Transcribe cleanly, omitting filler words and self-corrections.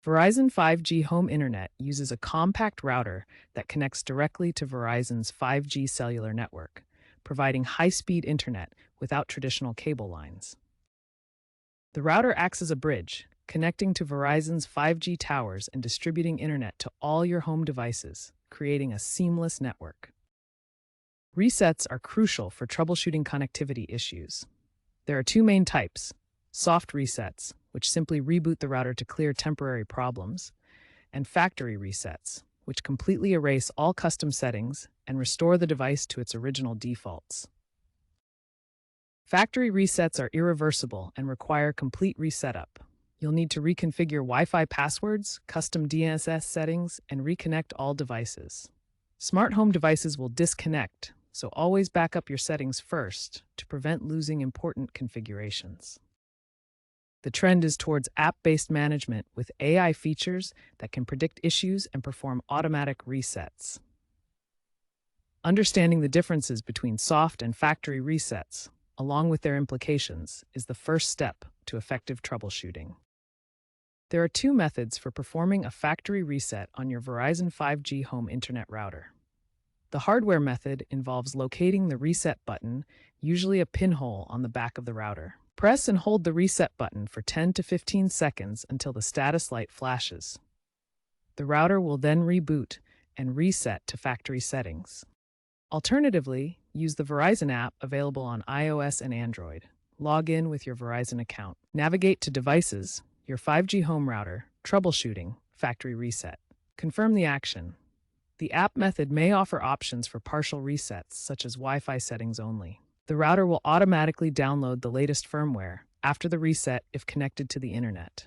Verizon 5G home internet uses a compact router that connects directly to Verizon's 5G cellular network, providing high-speed internet without traditional cable lines. The router acts as a bridge, connecting to Verizon's 5G towers and distributing internet to all your home devices, creating a seamless network. Resets are crucial for troubleshooting connectivity issues. There are two main types: soft resets, which simply reboot the router to clear temporary problems, and factory resets, which completely erase all custom settings and restore the device to its original defaults. Factory resets are irreversible and require complete resetup. You'll need to reconfigure Wi-Fi passwords, custom DNS settings, and reconnect all devices. Smart home devices will disconnect, so always back up your settings first to prevent losing important configurations. The trend is towards app-based management with AI features that can predict issues and perform automatic resets. Understanding the differences between soft and factory resets, along with their implications, is the first step to effective troubleshooting. There are two methods for performing a factory reset on your Verizon 5G home internet router. The hardware method involves locating the reset button, usually a pinhole on the back of the router. Press and hold the reset button for 10 to 15 seconds until the status light flashes. The router will then reboot and reset to factory settings. Alternatively, use the Verizon app available on iOS and Android. Log in with your Verizon account. Navigate to Devices, your 5G home router, Troubleshooting, Factory Reset. Confirm the action. The app method may offer options for partial resets, such as Wi-Fi settings only. The router will automatically download the latest firmware after the reset if connected to the internet.